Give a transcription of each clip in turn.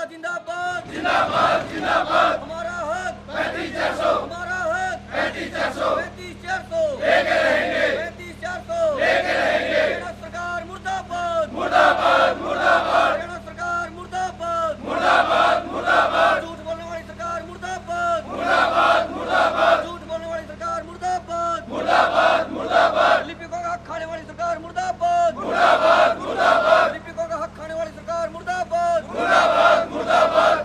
जिंदाबाद जिंदाबाद जिंदाबाद। हमारा हक 35,400, हमारा हक 35,400, 35,400 लेके रहेंगे, 35,400 लेके रहेंगे। हरियाणा सरकार मुर्दाबाद मुर्दाबाद मुर्दाबाद, हरियाणा सरकार मुर्दाबाद मुर्दाबाद मुर्दाबाद, झूठ बोलने वाली सरकार मुर्दाबाद मुर्दाबाद मुर्दाबाद, झूठ बोलने वाली सरकार मुर्दाबाद मुर्दाबाद मुर्दाबाद, लिपिकों का हक खाने वाली सरकार मुर्दाबाद मुर्दाबाद मुर्दाबाद, लिपिकों का हक खाने वाली सरकार मुर्दाबाद मुर्दाबाद मुर्दाबाद।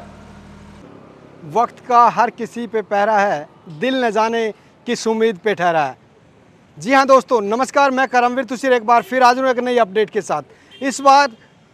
वक्त का हर किसी पे पहरा है, दिल न जाने किस उम्मीद पे ठहरा है। जी हाँ दोस्तों, नमस्कार, मैं करमवीर तुसीर एक बार फिर हाजिर हूँ एक नई अपडेट के साथ। इस बार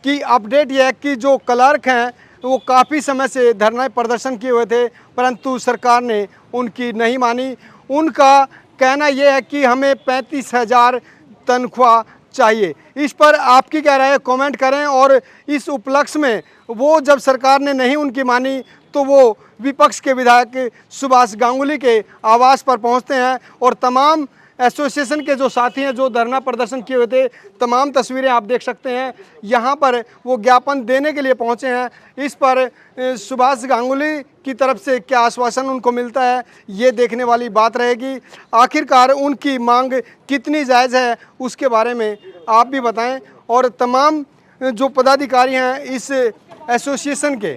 की अपडेट यह है कि जो क्लर्क हैं वो काफ़ी समय से धरना प्रदर्शन किए हुए थे, परंतु सरकार ने उनकी नहीं मानी। उनका कहना यह है कि हमें 35,000 तनख्वाह चाहिए। इस पर आपकी क्या राय है, कमेंट करें। और इस उपलक्ष्य में वो जब सरकार ने नहीं उनकी मानी तो वो विपक्ष के विधायक सुभाष गांगुली के आवास पर पहुंचते हैं और तमाम एसोसिएशन के जो साथी हैं जो धरना प्रदर्शन किए हुए थे, तमाम तस्वीरें आप देख सकते हैं। यहाँ पर वो ज्ञापन देने के लिए पहुँचे हैं। इस पर सुभाष गांगुली की तरफ से क्या आश्वासन उनको मिलता है, ये देखने वाली बात रहेगी। आखिरकार उनकी मांग कितनी जायज़ है उसके बारे में आप भी बताएं। और तमाम जो पदाधिकारी हैं इस एसोसिएशन के,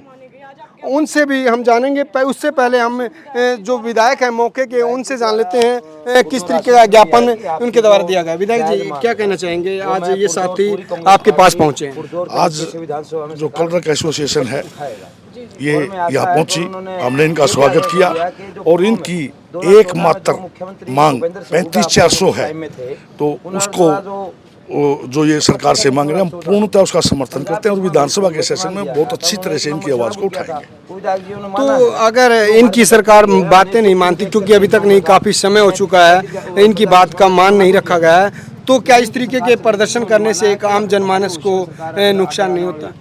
उनसे भी हम जानेंगे। उससे पहले हम जो विधायक हैं मौके के, उनसे जान लेते हैं किस तरीके का ज्ञापन उनके द्वारा दिया गया। विधायक जी, क्या कहना चाहेंगे? आज ये साथी आपके पास पहुंचे हैं। आज जो क्लर्क एसोसिएशन है ये यहाँ पहुंची, हमने इनका स्वागत किया और इनकी एकमात्र मांग 35,400 है, तो उसको जो ये सरकार से मांग रहे हैं हम पूर्णतः उसका समर्थन करते हैं और विधानसभा के सेशन में बहुत अच्छी तरह से इनकी आवाज़ को उठाएंगे। तो अगर इनकी सरकार बातें नहीं मानती, क्योंकि अभी तक नहीं, काफ़ी समय हो चुका है, इनकी बात का मान नहीं रखा गया है, तो क्या इस तरीके के प्रदर्शन करने से एक आम जनमानस को नुकसान नहीं होता?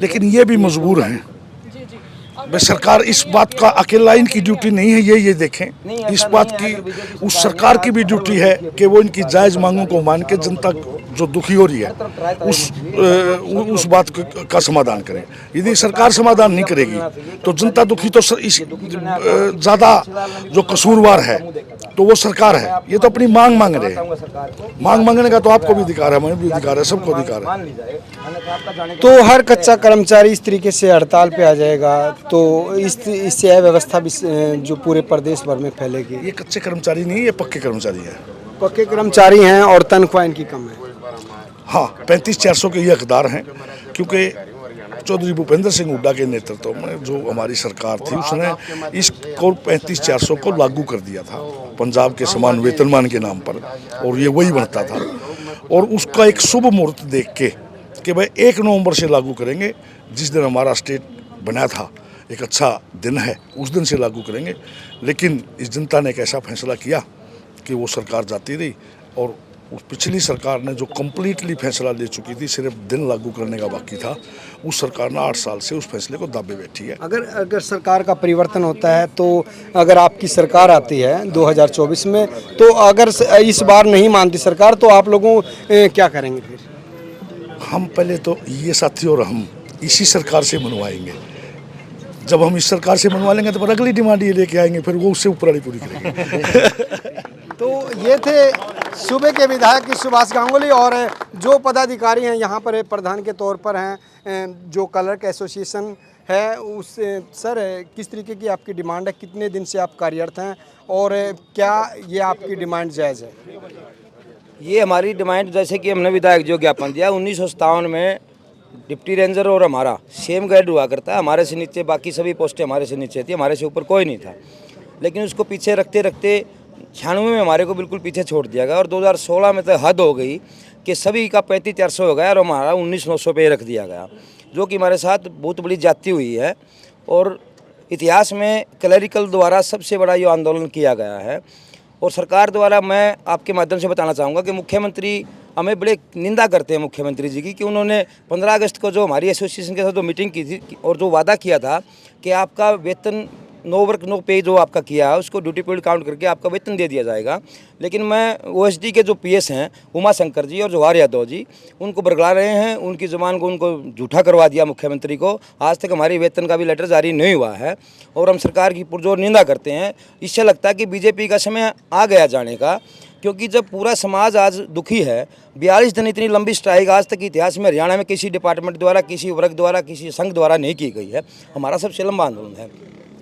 लेकिन ये भी मजबूर हैं। भाई सरकार इस बात का अकेला इनकी ड्यूटी नहीं है, ये देखें, इस बात की उस सरकार की भी ड्यूटी है कि वो इनकी जायज़ मांगों को मान के जनता जो दुखी हो रही है उस बात का समाधान करें। यदि सरकार समाधान नहीं करेगी तो जनता दुखी, तो ज़्यादा जो कसूरवार है तो वो सरकार है। ये तो अपनी मांग मांग रहे हैं, मांग मांगने का तो आपको भी अधिकार है, हमें भी अधिकार है, सबको अधिकार है। तो हर कच्चा कर्मचारी इस तरीके से हड़ताल पे आ जाएगा तो इससे अव्यवस्था भी जो पूरे प्रदेश भर में फैलेगी। ये कच्चे कर्मचारी नहीं, ये पक्के कर्मचारी हैं। पक्के कर्मचारी हैं और तनख्वाह इनकी कम है। हाँ, 35,400 के ये हकदार हैं, क्योंकि चौधरी भूपेंद्र सिंह हुड्डा के नेतृत्व में जो हमारी सरकार थी उसने इसको 35,400 को लागू कर दिया था पंजाब के समान वेतनमान के नाम पर, और ये वही बनता था। और उसका एक शुभ मुहूर्त देख के कि भाई 1 नवंबर से लागू करेंगे, जिस दिन हमारा स्टेट बना था, एक अच्छा दिन है, उस दिन से लागू करेंगे। लेकिन इस जनता ने एक ऐसा फैसला किया कि वो सरकार जाती रही और उस पिछली सरकार ने जो कम्प्लीटली फैसला ले चुकी थी, सिर्फ दिन लागू करने का बाकी था, उस सरकार ने 8 साल से उस फैसले को दाबे बैठी है। अगर सरकार का परिवर्तन होता है, तो अगर आपकी सरकार आती है 2024 में, तो अगर इस बार नहीं मानती सरकार तो आप लोगों क्या करेंगे फिर? हम पहले तो ये साथी और हम इसी सरकार से मनवाएंगे। जब हम इस सरकार से मनवा लेंगे तो फिर अगली डिमांड ये लेके आएंगे, फिर वो उससे ऊपर वाली पूरी करेंगे। तो ये थे सूबे के विधायक सुभाष गांगुली और जो पदाधिकारी हैं यहाँ पर प्रधान के तौर पर हैं जो क्लर्क एसोसिएशन है उस। सर, किस तरीके की आपकी डिमांड है, कितने दिन से आप कार्यरत हैं और क्या ये आपकी डिमांड जायज़ है? ये हमारी डिमांड, जैसे कि हमने विधायक जो ज्ञापन दिया 1957 में डिप्टी रेंजर और हमारा सेम ग्रेड हुआ करता है, हमारे से नीचे बाकी सभी पोस्टें हमारे से नीचे थी, हमारे से ऊपर कोई नहीं था। लेकिन उसको पीछे रखते रखते 96 में हमारे को बिल्कुल पीछे छोड़ दिया गया और 2016 में तो हद हो गई कि सभी का 35,400 हो गया और हमारा 19,900 पे रख दिया गया, जो कि हमारे साथ बहुत बड़ी जाती हुई है। और इतिहास में क्लरिकल द्वारा सबसे बड़ा ये आंदोलन किया गया है। और सरकार द्वारा मैं आपके माध्यम से बताना चाहूँगा कि मुख्यमंत्री हमें बड़े निंदा करते हैं मुख्यमंत्री जी की, कि उन्होंने 15 अगस्त को जो हमारी एसोसिएशन के साथ जो मीटिंग की थी और जो वादा किया था कि आपका वेतन नो वर्क नो पे जो आपका किया है उसको ड्यूटी पीरियड काउंट करके आपका वेतन दे दिया जाएगा। लेकिन मैं ओएसडी के जो पीएस हैं उमा शंकर जी और जवाहर यादव जी उनको बरगला रहे हैं, उनकी ज़बान को उनको झूठा करवा दिया मुख्यमंत्री को। आज तक हमारी वेतन का भी लेटर जारी नहीं हुआ है और हम सरकार की पुरजोर निंदा करते हैं। इससे लगता है कि बीजेपी का समय आ गया जाने का, क्योंकि जब पूरा समाज आज दुखी है, 42 दिन इतनी लंबी स्ट्राइक आज तक इतिहास में हरियाणा में किसी डिपार्टमेंट द्वारा, किसी वर्ग द्वारा, किसी संघ द्वारा नहीं की गई है। हमारा सबसे लंबा आंदोलन है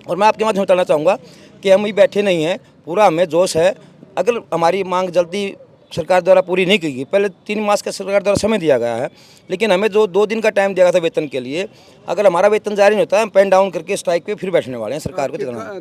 और मैं आपके माध्यम से बताना चाहूँगा कि हम ही बैठे नहीं हैं, पूरा हमें जोश है। अगर हमारी मांग जल्दी सरकार द्वारा पूरी नहीं की गई, पहले 3 मास का सरकार द्वारा समय दिया गया है, लेकिन हमें जो 2 दिन का टाइम दिया गया था वेतन के लिए, अगर हमारा वेतन जारी नहीं होता है हम पेन डाउन करके स्ट्राइक पे फिर बैठने वाले हैं। सरकार को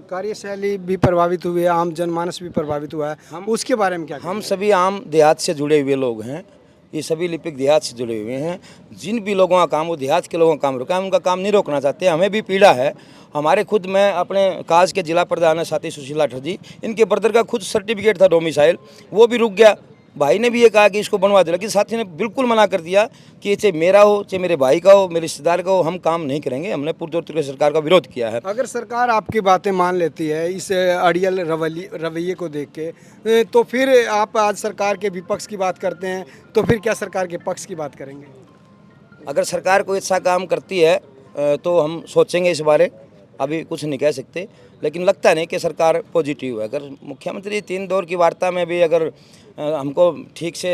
कार्यशैली भी प्रभावित हुई है, आम जनमानस भी प्रभावित हुआ है, उसके बारे में क्या? हम सभी आम देहात से जुड़े हुए लोग हैं, ये सभी लिपिक देहात से जुड़े हुए हैं। जिन भी लोगों का काम, वो देहात के लोगों का काम रोका है, उनका काम नहीं रोकना चाहते। हमें भी पीड़ा है। हमारे खुद मैं अपने काज के जिला प्रधान है साथी सुशील लाठर जी, इनके ब्रदर का खुद सर्टिफिकेट था डोमिसाइल, वो भी रुक गया। भाई ने भी ये कहा कि इसको बनवा दे, लेकिन साथी ने बिल्कुल मना कर दिया कि चाहे मेरा हो, चाहे मेरे भाई का हो, मेरे रिश्तेदार का हो, हम काम नहीं करेंगे। हमने पुरजोर तरीके से सरकार का विरोध किया है। अगर सरकार आपकी बातें मान लेती है इस अड़ियल रवैये को देख के, तो फिर आप आज सरकार के विपक्ष की बात करते हैं, तो फिर क्या सरकार के पक्ष की बात करेंगे? अगर सरकार कोई अच्छा काम करती है तो हम सोचेंगे इस बारे, अभी कुछ नहीं कह सकते, लेकिन लगता नहीं कि सरकार पॉजिटिव है। अगर मुख्यमंत्री 3 दौर की वार्ता में भी अगर हमको ठीक से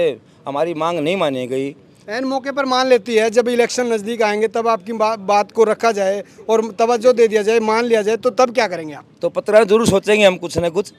हमारी मांग नहीं मानी गई, एन मौके पर मान लेती है, जब इलेक्शन नज़दीक आएंगे तब आपकी बात को रखा जाए और तवज्जो दे दिया जाए, मान लिया जाए, तो तब क्या करेंगे आप? तो पत्रकार जरूर सोचेंगे, हम कुछ न कुछ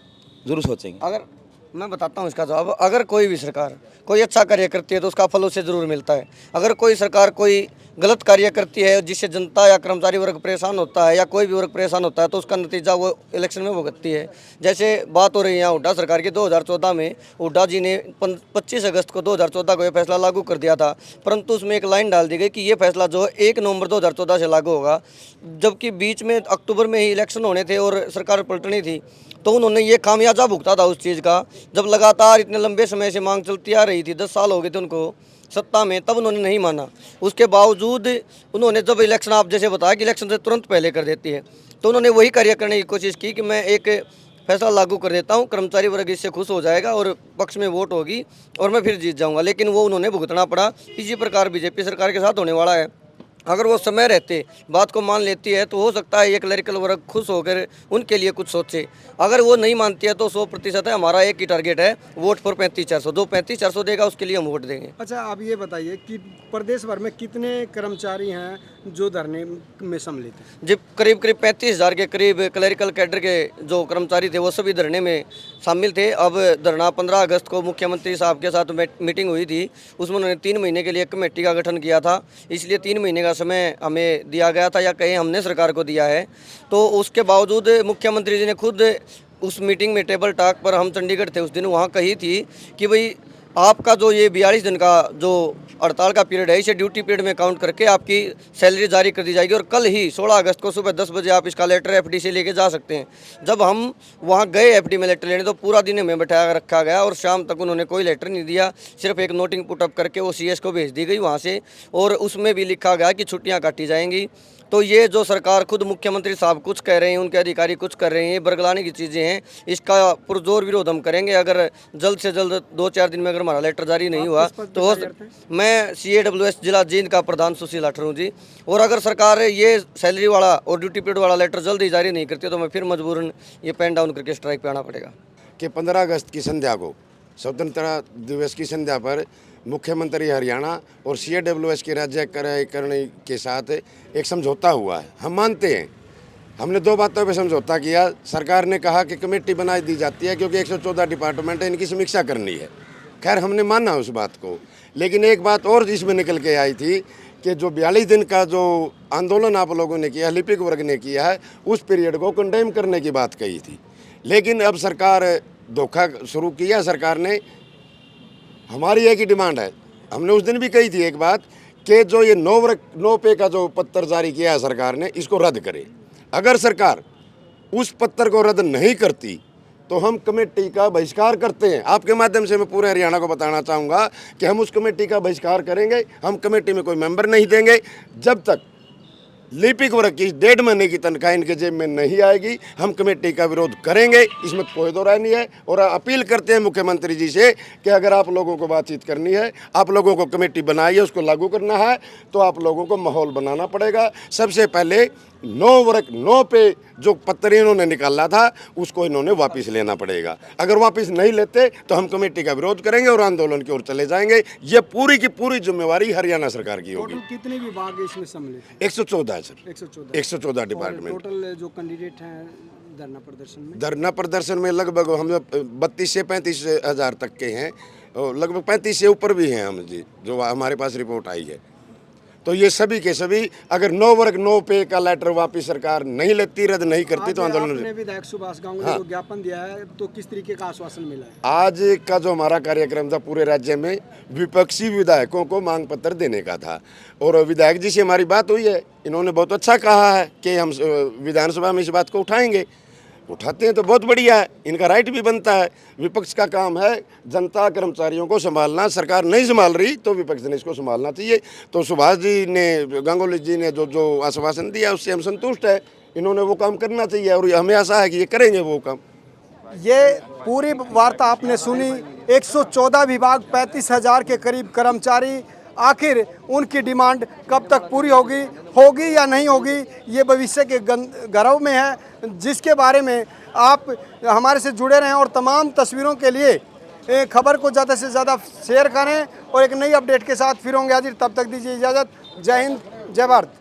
जरूर सोचेंगे। अगर मैं बताता हूँ इसका जवाब, अगर कोई भी सरकार कोई अच्छा कार्य करती है तो उसका फल उसे ज़रूर मिलता है। अगर कोई सरकार कोई गलत कार्य करती है जिससे जनता या कर्मचारी वर्ग परेशान होता है या कोई भी वर्ग परेशान होता है, तो उसका नतीजा वो इलेक्शन में भुगतती है। जैसे बात हो रही है यहाँ हुड्डा सरकार की, 2014 में हुड्डा जी ने 25 अगस्त को 2014 को ये फैसला लागू कर दिया था, परंतु उसमें एक लाइन डाल दी गई कि ये फैसला जो 1 नवंबर 2014 से लागू होगा, जबकि बीच में अक्टूबर में ही इलेक्शन होने थे और सरकार पलटनी थी। तो उन्होंने ये खामियाजा भुगता था उस चीज़ का, जब लगातार इतने लंबे समय से मांग चलती आ रही थी, 10 साल हो गए थे उनको सत्ता में, तब उन्होंने नहीं माना। उसके बावजूद उन्होंने जब इलेक्शन, आप जैसे बताया कि इलेक्शन से तुरंत पहले कर देती है, तो उन्होंने वही कार्य करने की कोशिश की कि मैं एक फैसला लागू कर देता हूँ, कर्मचारी वर्ग इससे खुश हो जाएगा और पक्ष में वोट होगी और मैं फिर जीत जाऊँगा। लेकिन वो उन्होंने भुगतना पड़ा। इसी प्रकार बीजेपी सरकार के साथ होने वाला है। अगर वो समय रहते बात को मान लेती है तो हो सकता है ये क्लरिकल वर्ग खुश होकर उनके लिए कुछ सोचे। अगर वो नहीं मानती है तो 100% है, हमारा एक ही टारगेट है, वोट फॉर 35-400। जो 35-400 देगा उसके लिए हम वोट देंगे। अच्छा, आप ये बताइए कि प्रदेश भर में कितने कर्मचारी हैं जो धरने में सम्मिलित हैं? जी, करीब 35,000 के करीब क्लरिकल कैडर के जो कर्मचारी थे वो सभी धरने में शामिल थे। अब धरना 15 अगस्त को मुख्यमंत्री साहब के साथ मीटिंग हुई थी, उसमें उन्होंने 3 महीने के लिए कमेटी का गठन किया था, इसलिए 3 महीने का समय हमें दिया गया था, या कहीं हमने सरकार को दिया है। तो उसके बावजूद मुख्यमंत्री जी ने खुद उस मीटिंग में, टेबल टॉक पर, हम चंडीगढ़ थे उस दिन, वहाँ कही थी कि भाई आपका जो ये 42 दिन का जो हड़ताल का पीरियड है, इसे ड्यूटी पीरियड में काउंट करके आपकी सैलरी जारी कर दी जाएगी और कल ही 16 अगस्त को सुबह 10 बजे आप इसका लेटर एफडी से लेके जा सकते हैं। जब हम वहाँ गए एफडी में लेटर लेने, तो पूरा दिन हमें बैठाया रखा गया और शाम तक उन्होंने कोई लेटर नहीं दिया, सिर्फ एक नोटिंग पुटअप करके वो सीएस को भेज दी गई वहाँ से, और उसमें भी लिखा गया कि छुट्टियाँ काटी जाएंगी। तो ये जो सरकार, खुद मुख्यमंत्री साहब कुछ कह रहे हैं, उनके अधिकारी कुछ कर रहे हैं, ये बरगलाने की चीज़ें हैं, इसका पुरजोर विरोध हम करेंगे। अगर जल्द से जल्द 2-4 दिन में अगर हमारा लेटर जारी नहीं हुआ तो मैं CAWS जिला जींद का प्रधान सुशील लाठर हूँ जी। और अगर सरकार ये सैलरी वाला और ड्यूटी पीरियड वाला लेटर जल्द ही जारी नहीं करती तो मैं फिर मजबूरन ये पेन डाउन करके स्ट्राइक पे आना पड़ेगा। कि 15 अगस्त की संध्या को, स्वतंत्रता दिवस की संध्या पर, मुख्यमंत्री हरियाणा और CAWS के राज्यकरण के साथ एक समझौता हुआ है। हम मानते हैं, हमने 2 बातों पे समझौता किया। सरकार ने कहा कि कमेटी बना दी जाती है क्योंकि 114 डिपार्टमेंट है, इनकी समीक्षा करनी है। खैर, हमने माना उस बात को, लेकिन एक बात और इसमें निकल के आई थी कि जो 42 दिन का जो आंदोलन आप लोगों ने किया, लिपिक वर्ग ने किया है, उस पीरियड को कंडेम करने की बात कही थी। लेकिन अब सरकार धोखा शुरू किया। सरकार ने, हमारी एक ही डिमांड है, हमने उस दिन भी कही थी एक बात, कि जो ये नो पे का जो पत्र जारी किया है सरकार ने, इसको रद्द करे। अगर सरकार उस पत्र को रद्द नहीं करती तो हम कमेटी का बहिष्कार करते हैं। आपके माध्यम से मैं पूरे हरियाणा को बताना चाहूँगा कि हम उस कमेटी का बहिष्कार करेंगे। हम कमेटी में कोई मेंबर नहीं देंगे जब तक लिपिक वर्ग की 1.5 महीने की तनख्वाह इनके जेब में नहीं आएगी। हम कमेटी का विरोध करेंगे, इसमें कोई दो राय नहीं है। और अपील करते हैं मुख्यमंत्री जी से कि अगर आप लोगों को बातचीत करनी है, आप लोगों को कमेटी बनाई है, उसको लागू करना है, तो आप लोगों को माहौल बनाना पड़ेगा। सबसे पहले 9 वर्ग 9 पे जो पत्र इन्होंने निकाला था उसको इन्होंने वापस लेना पड़ेगा। अगर वापस नहीं लेते तो हम कमेटी का विरोध करेंगे और आंदोलन की ओर चले जाएंगे। ये पूरी की पूरी जिम्मेवारी हरियाणा सरकार की होगी। टोटल कितने विभाग इसमें सम्मिलित? 114 है सर, 114 114 डिपार्टमेंट। टोटल जो कैंडिडेट हैं धरना प्रदर्शन में? धरना प्रदर्शन में लगभग हम 32 से 35 हज़ार तक के हैं, और लगभग 35 से ऊपर भी हैं हम जी, जो हमारे पास रिपोर्ट आई है। तो ये सभी के सभी अगर 9 वर्ग 9 पे का लेटर वापस सरकार नहीं लेती, रद्द नहीं करती, तो आंदोलन। आपने विधायक सुभाष गांगुली को ज्ञापन दिया है, तो किस तरीके का आश्वासन मिला है? आज का जो हमारा कार्यक्रम था पूरे राज्य में विपक्षी विधायकों को मांग पत्र देने का था, और विधायक जी से हमारी बात हुई है। इन्होंने बहुत अच्छा कहा है कि हम विधानसभा में इस बात को उठाएंगे। उठाते हैं तो बहुत बढ़िया है, इनका राइट भी बनता है। विपक्ष का काम है जनता कर्मचारियों को संभालना, सरकार नहीं संभाल रही तो विपक्ष ने इसको संभालना चाहिए। तो सुभाष जी ने, गांगुली जी ने जो आश्वासन दिया उससे हम संतुष्ट है। इन्होंने वो काम करना चाहिए और हमें आशा है कि ये करेंगे वो काम। ये पूरी वार्ता आपने सुनी। 114 विभाग, 35,000 के करीब कर्मचारी, आखिर उनकी डिमांड कब तक पूरी होगी या नहीं होगी, ये भविष्य के गर्भ में है, जिसके बारे में आप हमारे से जुड़े रहें और तमाम तस्वीरों के लिए खबर को ज़्यादा से ज़्यादा शेयर करें। और एक नई अपडेट के साथ फिर होंगे हाजिर, तब तक दीजिए इजाज़त। जय हिंद, जय भारत।